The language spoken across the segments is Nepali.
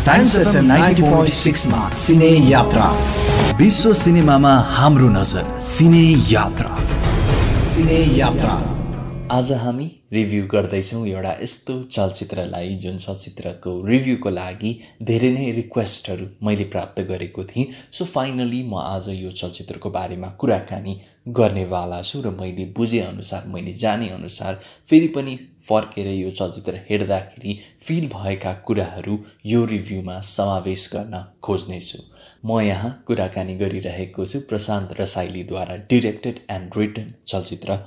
टाइम्स एफएम 90.6 मा सिने यात्रा। विश्व सिनेमामा हाम्रो नजर। सिने यात्रा। सिने यात्रा। आज हामी रिभ्यू गर्दैछौँ एउटा यस्तो चलचित्रलाई जुन चलचित्रको रिभ्यूको लागि धेरै नै रिक्वेस्टहरू मैले प्राप्त गरेको थिएँ। सो फाइनली म आज यो चलचित्रको बारेमा कुराकानी गर्नेवाला छु र मैले बुझेअनुसार, मैले जानेअनुसार फेरि पनि फर्केर यो चलचित्र हेर्दाखेरि फिल भएका कुराहरू यो रिभ्यूमा समावेश गर्न खोज्नेछु। म यहाँ कुराकानी गरिरहेको छु प्रशान्त रसाइलीद्वारा डिरेक्टेड एन्ड रिटन चलचित्र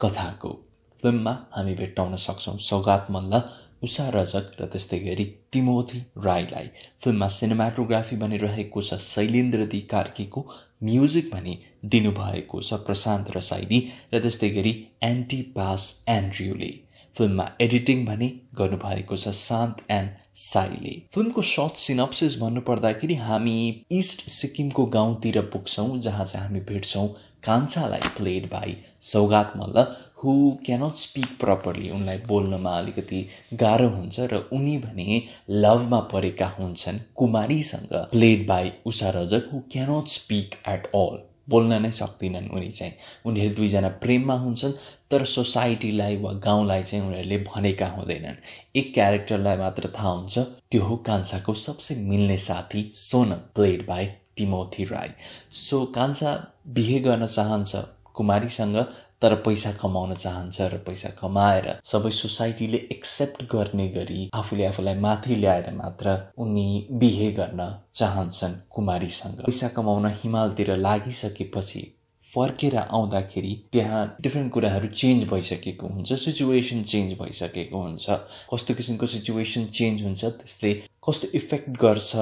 कथाको। फिल्ममा हामी भेट्टाउन सक्छौँ सौगात मल्ल, उषा रजक र त्यस्तै गरी टिमोथी राईलाई। फिल्ममा सिनेमाटोग्राफी बनिरहेको छ शैलेन्द्र दी कार्कीको, म्युजिक भने दिनुभएको छ प्रशान्त रसाइली र त्यस्तै गरी एन्टी पास एन्ड्र्यूले। फिल्ममा एडिटिङ भने गर्नुभएको छ शान्त एन्ड साईले। फिल्मको सर्ट सिनप्सिस भन्नुपर्दाखेरि हामी इस्ट सिक्किमको गाउँतिर पुग्छौँ जहाँ चाहिँ हामी भेट्छौँ कान्छालाई, played by Saugat Malla, who cannot speak properly. उनलाई बोल्नमा अलिकति गाह्रो हुन्छ र उनी भने लभमा परेका हुन्छन् कुमारीसँग, played by Usha Rajak, who cannot speak at all. बोल्न नै सक्दिनन् उनी चाहिँ। उनीहरू दुईजना प्रेममा हुन्छन् तर सोसाइटीलाई वा गाउँलाई चाहिँ उनीहरूले भनेका हुँदैनन्। एक क्यारेक्टरलाई मात्र थाहा हुन्छ, त्यो हो कान्छाको सबसे मिल्ने साथी Sonam, played by Timothy Rai. So कान्छा बिहे गर्न चाहन्छ कुमारीसँग तर पैसा कमाउन चाहन्छ र पैसा कमाएर सबै सोसाइटीले एक्सेप्ट गर्ने गरी आफूलाई माथि ल्याएर मात्र उनी बिहे गर्न चाहन्छन् कुमारीसँग। पैसा कमाउन हिमालतिर लागिसकेपछि फर्केर आउँदाखेरि त्यहाँ डिफ्रेन्ट कुराहरू चेन्ज भइसकेको हुन्छ, सिचुएसन चेन्ज भइसकेको हुन्छ। कस्तो किसिमको सिचुएसन चेन्ज हुन्छ त्यसले कस्तो इफेक्ट गर्छ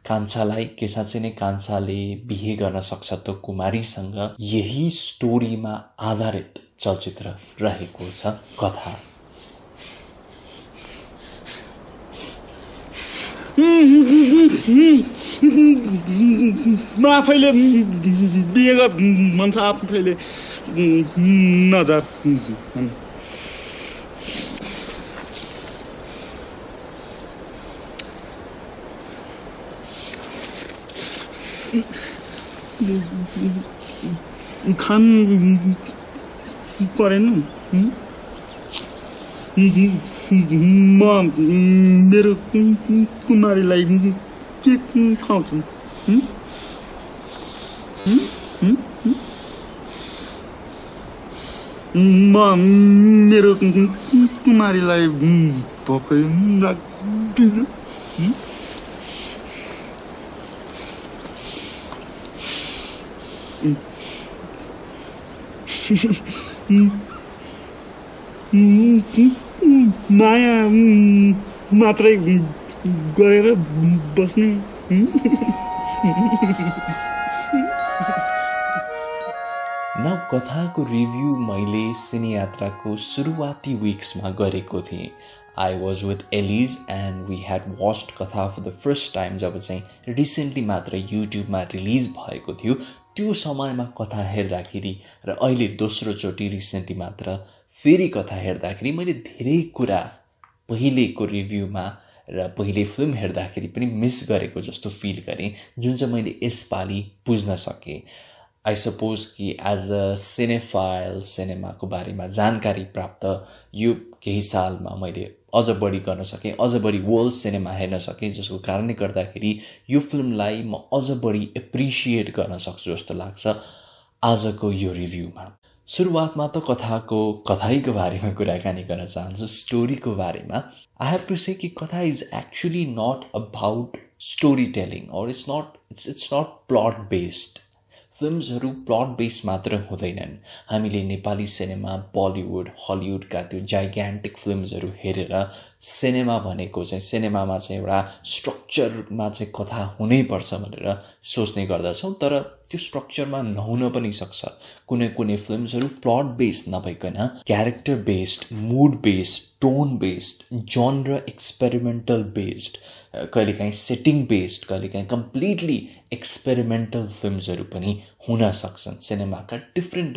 कान्छालाई, के साँच्चै नै कान्छाले बिहे गर्न सक्छ त कुमारीसँग, यही स्टोरीमा आधारित चलचित्र रहेको छ कथा। आफैले बिहे भन्छ, आफैले नजा खान परेन। म मेरो कुमारीलाई के खुवाउँछु? म मेरो कुमारीलाई भोकै लाग्दैन। माया मात्रै गरेर बस्ने। नाउ कथाको रिभ्यू मैले सिने यात्राको सुरुवाती विक्समा गरेको थिएँ। I was with Elise and we had watched कथा for the first time जब चाहिँ रिसेन्टली मात्र युट्युबमा रिलिज भएको थियो। त्यो समयमा कथा हेर्दाखेरि र अहिले दोस्रो चोटि रिसेन्टली मात्र फेरि कथा हेर्दाखेरि मैले धेरै कुरा पहिलेको रिभ्यूमा र पहिले फिल्म हेर्दाखेरि पनि मिस गरेको जस्तो फिल गरेँ, जुन चाहिँ मैले यसपालि बुझ्न सकेँ। आई सपोज कि एज अ सिनेफाइल, सिनेमाको बारेमा जानकारी प्राप्त यो केही सालमा मैले अझ बढी गर्न सकेँ, अझ बढी वर्ल्ड सिनेमा हेर्न सकेँ, जसको कारणले गर्दाखेरि यो फिल्मलाई म अझ बढी एप्रिसिएट गर्न सक्छु जस्तो लाग्छ आजको यो रिभ्यूमा। सुरुवातमा त कथाइको बारेमा कुराकानी गर्न चाहन्छु, स्टोरीको बारेमा। आई हेभ टु से कि कथा is actually not about story telling or it's not plot based. फिल्म्सहरू प्लट बेस्ड मात्र हुँदैनन्। हामीले नेपाली सिनेमा, बलिउड, हलिउडका त्यो जाइग्यान्टिक फिल्म्सहरू हेरेर सिनेमा भनेको चाहिँ, सिनेमामा चाहिँ एउटा स्ट्रक्चरमा चाहिँ कथा हुनैपर्छ भनेर सोच्ने गर्दछौँ, तर त्यो स्ट्रक्चरमा नहुन पनि सक्छ। कुनै फिल्म्सहरू प्लट बेस्ड नभइकन character based, mood based, tone based, genre experimental based, कहिलेकाहीँ सेटिङ बेस्ड, कहिलेकाहीँ कम्प्लिटली एक्सपेरिमेन्टल फिल्म्सहरू पनि हुन सक्छन्। सिनेमाका डिफ्रेन्ट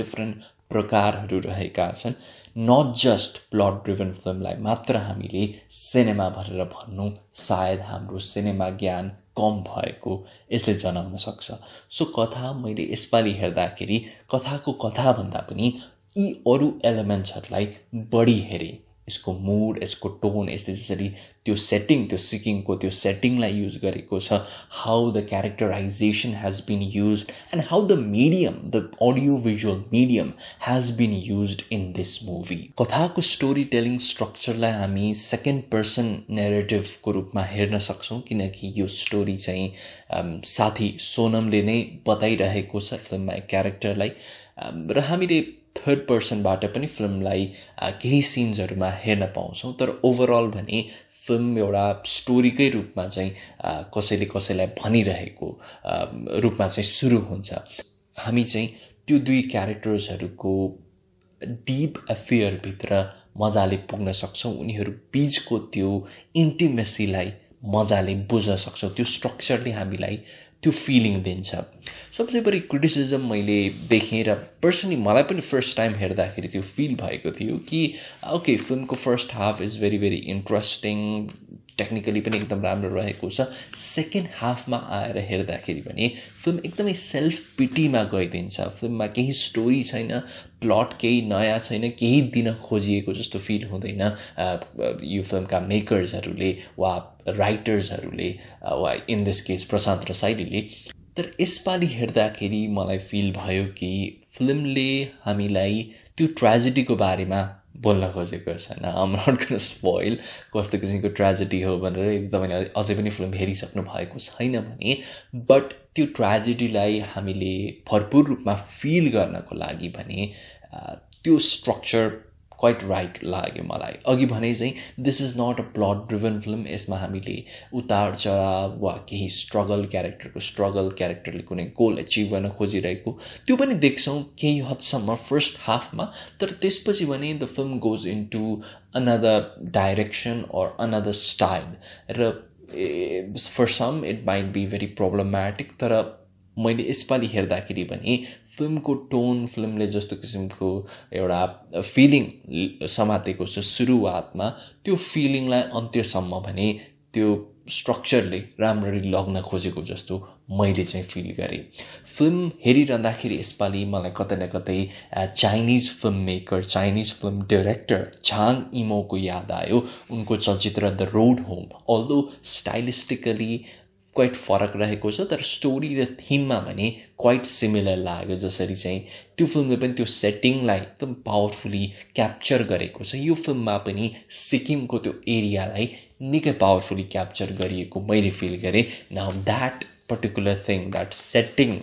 प्रकारहरू रहेका छन्। नट जस्ट प्लट ड्रिभन फिल्मलाई मात्र हामीले सिनेमा भनेर भन्नु सायद हाम्रो सिनेमा ज्ञान कम भएको यसले जनाउन सक्छ। सो कथा मैले यसपालि हेर्दाखेरि कथाको कथा भन्दा पनि यी अरू एलिमेन्ट्सहरूलाई बढी हेरेँ। यसको मुड, यसको टोन, यसले जसरी त्यो सेटिङ, त्यो सिकिङको त्यो सेटिङलाई युज गरेको छ, how the characterization has been used and how the medium, the audio visual medium has been used in this movie. कथाको स्टोरी टेलिङ स्ट्रक्चरलाई हामी सेकेन्ड पर्सन नेरेटिभको रूपमा हेर्न सक्छौँ, किनकि यो स्टोरी चाहिँ साथी सोनमले नै बताइरहेको छ फिल्ममा क्यारेक्टरलाई, र हामीले थर्ड पर्सनबाट पनि फिल्मलाई केही सिन्सहरूमा हेर्न पाउँछौँ। तर ओभरअल भने फिल्म एउटा स्टोरीकै रूपमा चाहिँ कसैले कसैलाई भनिरहेको रूपमा चाहिँ सुरु हुन्छ। हामी चाहिँ त्यो दुई क्यारेक्टर्सहरूको डिप अफेयरभित्र मजाले पुग्न सक्छौँ, उनीहरू बिचको त्यो इन्टिमेसीलाई मजाले बुझ्न सक्छौँ। त्यो स्ट्रक्चरले हामीलाई त्यो फिलिङ दिन्छ। सबसे बढी क्रिटिसिजम मैले देखेँ र पर्सनली मलाई पनि फर्स्ट टाइम हेर्दाखेरि त्यो फिल भएको थियो कि ओके, फिल्मको first half is very very interesting, technically पनि एकदम राम्रो रहेको छ। सेकेन्ड हाफमा आएर हेर्दाखेरि भने फिल्म एकदमै सेल्फ पिटीमा गइदिन्छ। फिल्ममा केही स्टोरी छैन, प्लट केही नयाँ छैन, केही दिन खोजिएको जस्तो फिल हुँदैन यो फिल्मका मेकर्सहरूले वा राइटर्सहरूले वा इन दिस केस प्रशान्त रसाइलीले। तर यसपालि हेर्दाखेरि मलाई फिल भयो कि फिल्मले हामीलाई त्यो ट्रेजेडीको बारेमा बोल्न खोजेको छैन। आम नट गोना स्पोइल कस्तो किसिमको ट्रेजेडी हो भनेर एकदमै अझै पनि फिल्म हेरिसक्नु भएको छैन भने, बट त्यो ट्रेजेडीलाई हामीले भरपुर रूपमा फिल गर्नको लागि भने त्यो स्ट्रक्चर क्वाइट राइट लाग्यो मलाई। अघि भने चाहिँ this is not a plot driven film. यसमा हामीले उतार चढाव वा केही स्ट्रगल, क्यारेक्टरको स्ट्रगल, क्यारेक्टरले कुनै गोल अचिभ गर्न खोजिरहेको त्यो पनि देख्छौँ केही हदसम्म फर्स्ट हाफमा। तर त्यसपछि भने the film goes into another direction or another style, र for some it might be very problematic. तर मैले यसपालि हेर्दाखेरि भने फिल्मको टोन, फिल्मले जस्तो किसिमको एउटा फिलिङ समातेको छ सुरुवातमा, त्यो फिलिङलाई अन्त्यसम्म भने त्यो स्ट्रक्चरले राम्ररी लग्न खोजेको जस्तो मैले चाहिँ फिल गरेँ। फिल्म हेरिरहँदाखेरि यसपालि मलाई कतै न कतै Chinese film maker, Chinese film director Zhang इमोको याद आयो। उनको चलचित्र the road home, although stylistically quite फरक रहेको छ, तर स्टोरी र थिममा भने क्वाइट सिमिलर लाग्यो। जसरी चाहिँ त्यो फिल्मले पनि त्यो सेटिङलाई एकदम पावरफुली क्याप्चर गरेको छ, यो फिल्ममा पनि सिक्किमको त्यो एरियालाई निकै पावरफुली क्याप्चर गरिएको मैले फिल गरेँ। Now that particular thing, that setting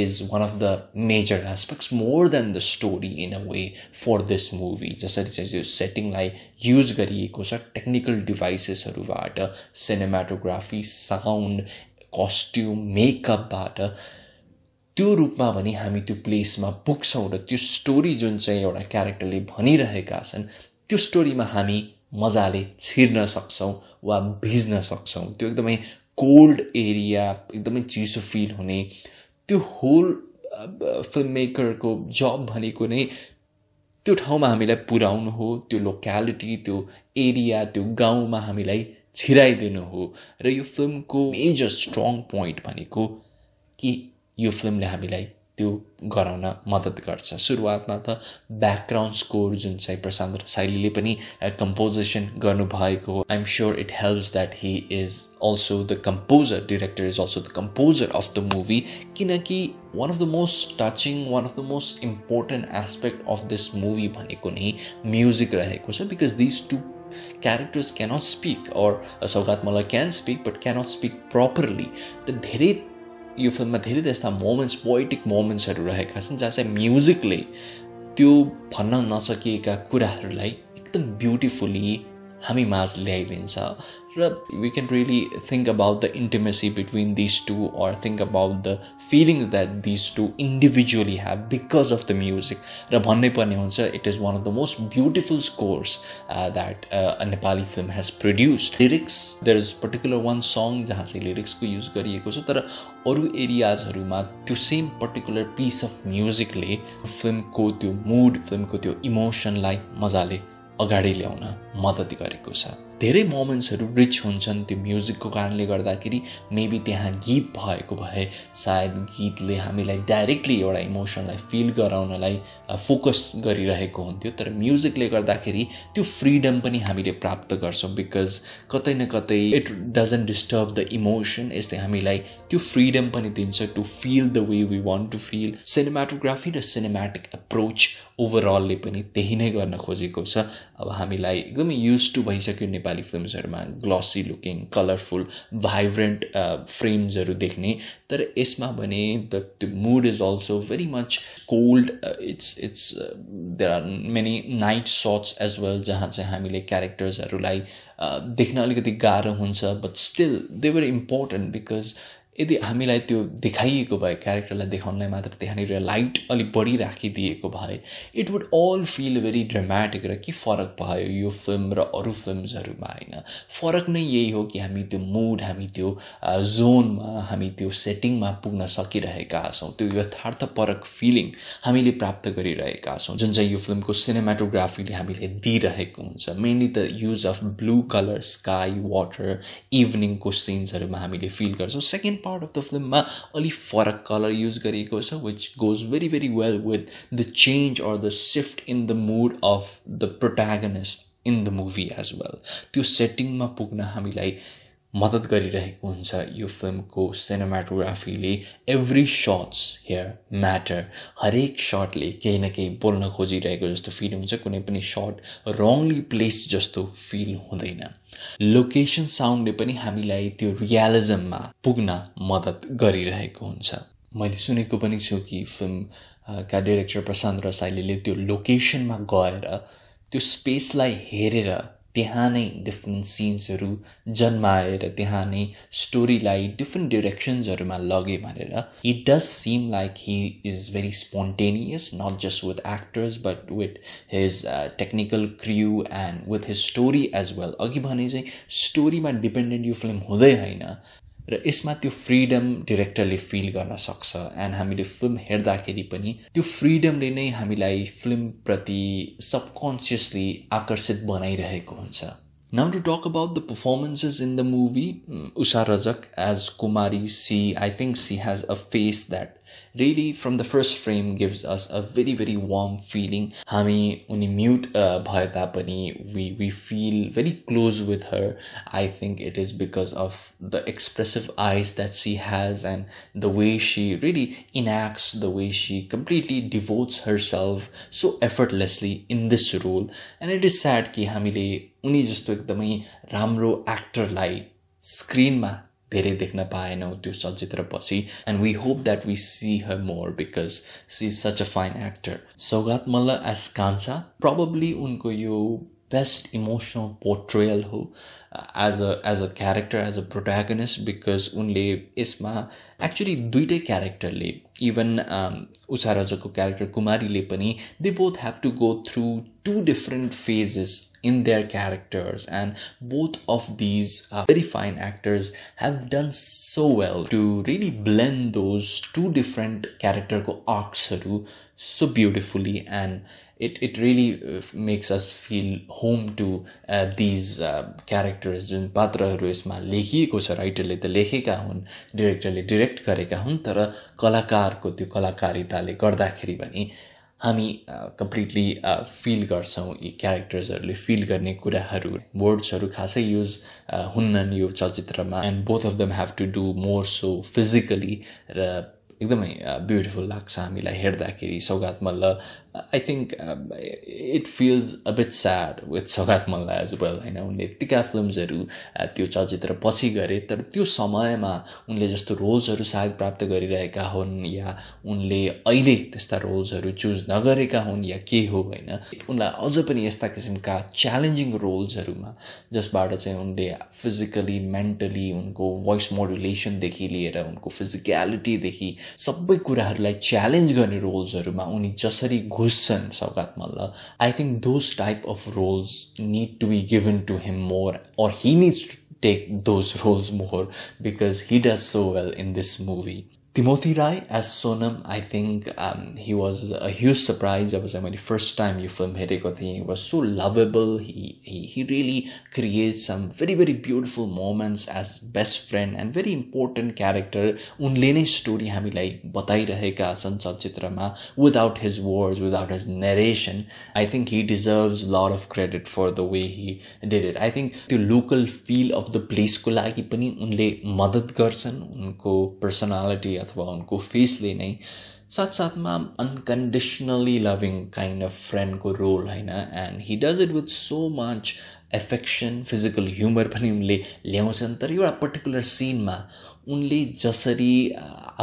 is one of the major aspects more than the story in a way for this movie. जसरी चाहिँ यो सेटिङलाई युज गरिएको छ टेक्निकल डिभाइसेसहरूबाट, सिनेमाटोग्राफी, साउन्ड, कस्ट्युम, मेकअपबाट, त्यो रूपमा भने हामी त्यो प्लेसमा पुग्छौँ र त्यो स्टोरी जुन चाहिँ एउटा क्यारेक्टरले भनिरहेका छन् त्यो स्टोरीमा हामी मजाले छिर्न सक्छौँ वा भिज्न सक्छौँ। त्यो एकदमै कोल्ड एरिया, एकदमै चिसो फिल हुने, त्यो होल फिल्म मेकरको जब भनेको नै त्यो ठाउँमा हामीलाई पुर्याउनु हो, त्यो लोक्यालिटी, त्यो एरिया, त्यो गाउँमा हामीलाई छिराइदिनु हो। र यो फिल्मको मेजर स्ट्रङ पोइन्ट भनेको कि यो फिल्मले हामीलाई त्यो गराउन मद्दत गर्छ। सुरुवातमा त ब्याकग्राउन्ड स्कोर जुन चाहिँ प्रशान्त रसाइलीले पनि कम्पोजिसन गर्नुभएको, I am sure it helps that he is also the composer, director is also the composer of the movie, किनकि one of the most touching, one of the most important aspect of this movie भनेको नै म्युजिक रहेको छ। Because this two characters cannot speak, or Saugat Malla can speak but cannot speak properly. त धेरै यो फिल्ममा धेरै त्यस्ता मोमेन्ट्स, पोएटिक मोमेन्ट्सहरू रहेका छन् जहाँ चाहिँ म्युजिकले त्यो भन्न नसकिएका कुराहरूलाई एकदम ब्युटिफुल्ली हामी माझ ल्याइदिन्छ र we can really think about the intimacy between these two or think about the feelings that these two individually have because of the music र भन्नै पर्ने हुन्छ it is one of the most beautiful scores that a Nepali film has produced. Lyrics, there is particular one song जहाँ चाहिँ lyrics को use गरिएको छ तर अरू एरियाजहरूमा त्यो सेम पर्टिकुलर पिस अफ म्युजिकले फिल्मको त्यो मुड फिल्मको त्यो इमोसनलाई मजाले अगाडि ल्याउन मद्दत गरेको छ. धेरै मोमेन्ट्सहरू रिच हुन्छन् त्यो म्युजिकको कारणले गर्दाखेरि. मेबी त्यहाँ गीत भएको भए सायद गीतले हामीलाई डाइरेक्टली एउटा इमोसनलाई फिल गराउनलाई फोकस गरिरहेको हुन्थ्यो तर म्युजिकले गर्दाखेरि त्यो फ्रिडम पनि हामीले प्राप्त गर्छौँ बिकज कतै न कतै it doesn't disturb the emotion. यसले हामीलाई त्यो फ्रिडम पनि दिन्छ to feel the way we want to feel. Cinematography र सिनेम्याटिक एप्रोच ओभरअलले पनि त्यही नै गर्न खोजेको छ. अब हामीलाई एकदमै युज टु भइसक्यो नेपाली फिल्म्सहरूमा ग्लसी लुकिङ कलरफुल भाइब्रेन्ट फ्रेम्सहरू देख्ने तर यसमा भने the mood is also very much cold. It's there are many night shots as well जहाँ चाहिँ हामीले क्यारेक्टर्सहरूलाई देख्न अलिकति गाह्रो हुन्छ but still they were important because यदि हामीलाई त्यो देखाइएको भए क्यारेक्टरलाई देखाउनलाई मात्र त्यहाँनिर लाइट अलिक बढी राखिदिएको भए it would all feel very dramatic. र के फरक भयो यो फिल्म र अरू फिल्म्सहरूमा होइन. फरक नै यही हो कि हामी त्यो मुड हामी त्यो जोनमा हामी त्यो सेटिङमा पुग्न सकिरहेका छौँ. त्यो यथार्थपरक फिलिङ हामीले प्राप्त गरिरहेका छौँ जुन चाहिँ यो फिल्मको सिनेमाटोग्राफीले हामीले दिइरहेको हुन्छ. Mainly the use of blue colour sky water इभिनिङको सिन्सहरूमा हामीले फिल गर्छौँ. Second part of the film ma ali farak color use gareko cha which goes very very well with the change or the shift in the mood of the protagonist in the movie as well. Tyo setting ma pugna hamilai मद्दत गरिरहेको हुन्छ यो फिल्मको सिनेमाटोग्राफीले. Every shots here matter. हरेक शटले केही न केही बोल्न खोजिरहेको जस्तो फिल हुन्छ. कुनै पनि शट रङली प्लेस जस्तो फिल हुँदैन. लोकेसन साउन्डले पनि हामीलाई त्यो रियलिजममा पुग्न मद्दत गरिरहेको हुन्छ. मैले सुनेको पनि छु कि फिल्मका डाइरेक्टर प्रशान्त रसाइलीले त्यो लोकेसनमा गएर त्यो स्पेसलाई हेरेर त्यहाँ नै डिफ्रेन्ट सिन्सहरू जन्माएर त्यहाँ नै स्टोरीलाई डिफ्रेन्ट डिरेक्सन्सहरूमा लगे भनेर. It does seem like he is very spontaneous not just with actors but with his technical crew and with his story as well. अघि भने चाहिँ स्टोरीमा डिपेन्डेन्ट यो फिल्म हुँदै होइन र यसमा त्यो फ्रिडम डिरेक्टरले फिल गर्न सक्छ एन्ड हामीले फिल्म हेर्दाखेरि पनि त्यो फ्रिडमले नै हामीलाई फिल्मप्रति सबकन्सियसली आकर्षित बनाइरहेको हुन्छ. Now to talk about the performances in the movie, Usha Rajak as Kumari C, I think she has a face that really from the first frame gives us a very very warm feeling. Hami uni mute bhaye tapani we feel very close with her. I think it is because of the expressive eyes that she has and the way she really enacts, the way she completely devotes herself so effortlessly in this role. And it is sad ki हामीले उनी जस्तो एकदमै राम्रो एक्टरलाई स्क्रिनमा धेरै देख्न पाएनौँ त्यो चलचित्रपछि. And we hope that we see her more because she is such a fine actor. Saugat Malla as Kanchha probably उनको यो बेस्ट इमोसनल पोर्ट्रेयल हो as a character as a protagonist because उनले यसमा एक्चुअली दुइटै क्यारेक्टरले इभन उषा रजकको क्यारेक्टर कुमारीले पनि they both have to go through two different phases in their characters and both of these very fine actors have done so well to really blend those two different character arcs so beautifully and it really makes us feel home to these characters. जुन पात्रहरू यसमा लेखिएको छ राइटरले त लेखेका हुन् डिरेक्टरले डिरेक्ट गरेका हुन् तर कलाकारको त्यो कलाकारिताले गर्दाखेरि पनि हामी कम्प्लिटली फिल गर्छौँ यी क्यारेक्टर्सहरूले फिल गर्ने कुराहरू. वर्ड्सहरू खासै युज हुन्नन् यो चलचित्रमा and both of them have to do more so physically र एकदमै ब्युटिफुल लाग्छ हामीलाई हेर्दाखेरि Saugat Malla I think it feels a bit sad with Saugat Malla as well होइन उनले यत्तिका फिल्म्सहरू त्यो चलचित्र पछि गरे तर त्यो समयमा उनले जस्तो रोल्सहरू सायद प्राप्त गरिरहेका हुन् या उनले अहिले त्यस्ता रोल्सहरू चुज नगरेका हुन् या के हो होइन उनलाई अझ पनि यस्ता किसिमका च्यालेन्जिङ रोल्सहरूमा जसबाट चाहिँ उनले फिजिकली मेन्टली उनको भोइस मोडुलेसनदेखि लिएर उनको फिजिकलिटीदेखि सबै कुराहरूलाई च्यालेन्ज गर्ने रोल्सहरूमा उनी जसरी घुस्छन् Saugat Malla I think those type of roles need to be given to him more और he needs to take those roles more because he does so well in this movie Timothy Rai as Sonam, I think he was a huge surprise. That was my first time you film Hereko thi. He was so lovable. He really creates some very, very beautiful moments as best friend and very important character. Unle नै story हामीलाई बताइरहेका छन् चलचित्रमा without his words, without his narration. I think he deserves a lot of credit for the way he did it. I think the local feel of the place को लागि पनि उनले मद्दत गर्छन् उनको personality अथवा उनको फेसले नै साथसाथमा अनकन्डिसनली लभिङ काइन्ड अफ फ्रेन्डको रोल होइन and he does it with so much affection physical humour पनि उनले ल्याउँछन् तर एउटा पर्टिकुलर सिनमा उनले जसरी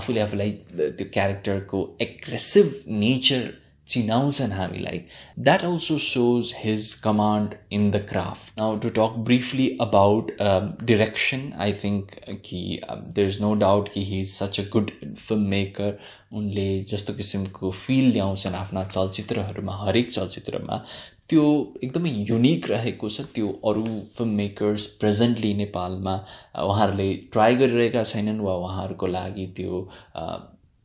आफूले आफूलाई त्यो क्यारेक्टरको एग्रेसिभ नेचर चिनाउँछन् हामीलाई that also shows his command in the craft. Now to talk briefly about direction, I think there's no doubt कि he is such a good filmmaker. उनले जस्तो किसिमको फिल ल्याउँछन् आफ्ना चलचित्रहरूमा हरेक चलचित्रमा त्यो एकदमै युनिक रहेको छ त्यो अरू फिल्म मेकर्स प्रेजेन्टली नेपालमा उहाँहरूले ट्राई गरिरहेका छैनन् वा उहाँहरूको लागि त्यो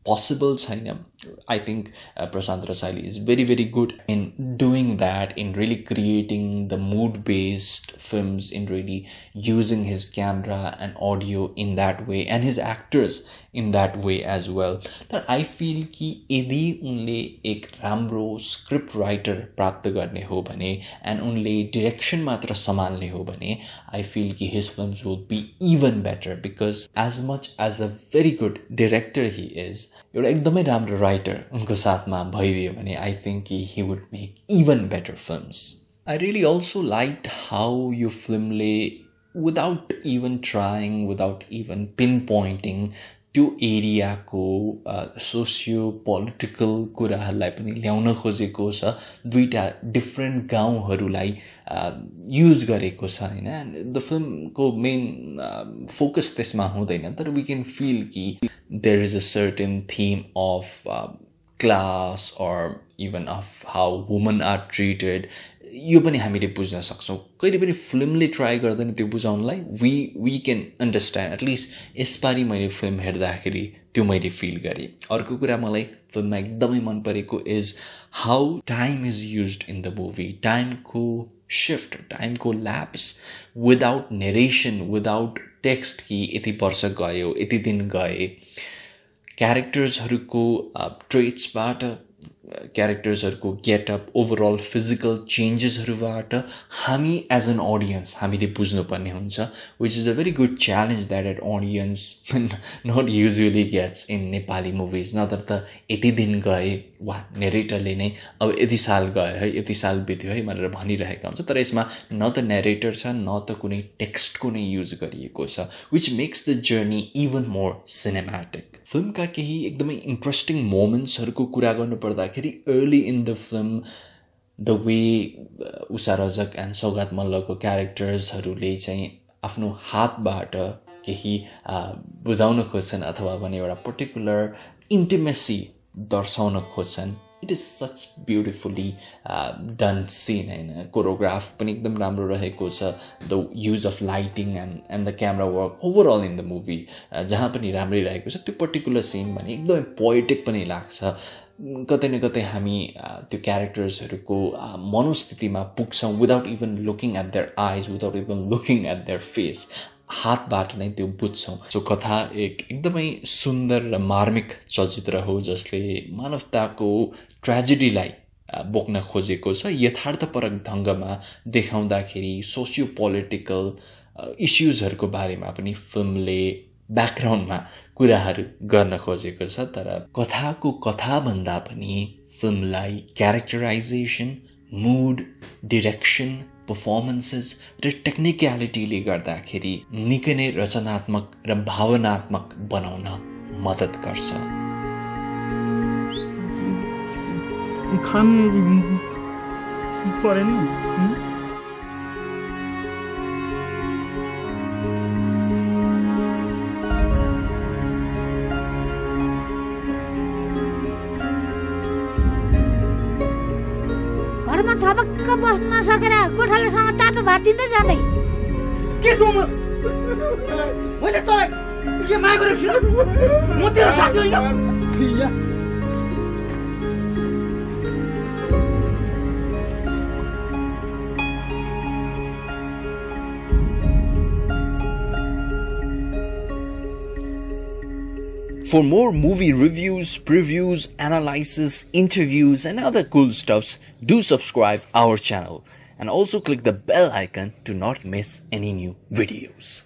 possible छैन I think Prashant Rasaili is very very good in doing that, in really creating the mood based films, in really using his camera and audio in that way and his actors in that way as well. That I feel कि यदि उनले एक राम्रो script writer प्राप्त गर्ने हो भने and उनले direction मात्र सम्हाल्ने हो भने I feel कि his films will be even better because as much as a very good director he is, एउटा एकदमै राम्रो राइटर उनको साथमा भइदियो भने I think he would make even better films. I really also liked how यो फिल्मले without even trying, without even pinpointing त्यो एरियाको सोसियो पोलिटिकल कुराहरूलाई पनि ल्याउन खोजेको छ दुईटा डिफ्रेन्ट गाउँहरूलाई युज गरेको छ हैन द फिल्मको मेन फोकस त्यसमा हुँदैन तर वी क्यान फिल कि there is a certain theme of class और even of how woman are treated यो पनि हामीले बुझ्न सक्छौँ कहिले पनि फिल्मले ट्राई गर्दैन त्यो बुझाउनलाई वी क्यान अन्डरस्ट्यान्ड एटलिस्ट यसपालि मैले फिल्म हेर्दाखेरि त्यो मैले फिल गरेँ अर्को कुरा मलाई फिल्ममा एकदमै मन परेको is how time is used in the movie टाइमको शिफ्ट टाइमको lapse without narration without text कि यति वर्ष गयो यति दिन गए क्यारेक्टर्सहरूको ट्रेट्सबाट क्यारेक्टर्सहरूको गेटअप ओभरअल फिजिकल चेन्जेसहरूबाट हामी एज एन अडियन्स हामीले बुझ्नुपर्ने हुन्छ which is a very good challenge that at audience not usually gets in Nepali movies नत्र त यति दिन गए वा नेरेटरले नै अब यति साल गयो है यति साल बित्यो है भनेर भनिरहेका हुन्छ तर यसमा न त नेरेटर छ न त कुनै टेक्स्टको नै युज गरिएको छ which makes the journey even more cinematic फिल्मका केही एकदमै इन्ट्रेस्टिङ मोमेन्ट्सहरूको कुरा गर्नुपर्दाखेरि early in the film the way Usha Rajak and Saugat मल्लको क्यारेक्टर्सहरूले चाहिँ आफ्नो हातबाट केही बुझाउन खोज्छन् अथवा भने एउटा पर्टिकुलर इन्टिमेसी दर्शाउन खोज्छन् it is such beautifully done scene होइन कोरियोग्राफ पनि एकदम राम्रो रहेको छ the use of lighting and the camera work overall in the movie जहाँ पनि राम्रै रहेको छ त्यो पर्टिकुलर सिन भने एकदमै पोएटिक पनि लाग्छ कतै न कतै हामी त्यो क्यारेक्टर्सहरूको मनोस्थितिमा पुग्छौँ without even looking at their eyes without even looking at their face हातबाट नै त्यो बुझ्छौँ सो कथा एकदमै सुन्दर र मार्मिक चलचित्र हो जसले मानवताको ट्रेजेडीलाई बोक्न खोजेको छ यथार्थपरक ढङ्गमा देखाउँदाखेरि सोसियो पोलिटिकल इस्युजहरूको बारेमा पनि फिल्मले ब्याकग्राउन्डमा कुराहरू गर्न खोजेको छ। तर कथाको कथाभन्दा पनि फिल्मलाई क्यारेक्टराइजेसन, मुड, डिरेक्सन, पर्फर्मेन्सेस र टेक्निक्यालिटीले गर्दाखेरि निकै नै रचनात्मक र भावनात्मक बनाउन मद्दत गर्छ। खानु परेन। घरमा थपक्क बस्न नसकेर गोठालासँग तातो भात दिँदै जाँदै के तँ मैले तँलाई के माया गरेको छु र? म तेरो साथी होइन। For more movie reviews, previews, analysis, interviews and other cool stuffs, do subscribe our channel and also click the bell icon to not miss any new videos.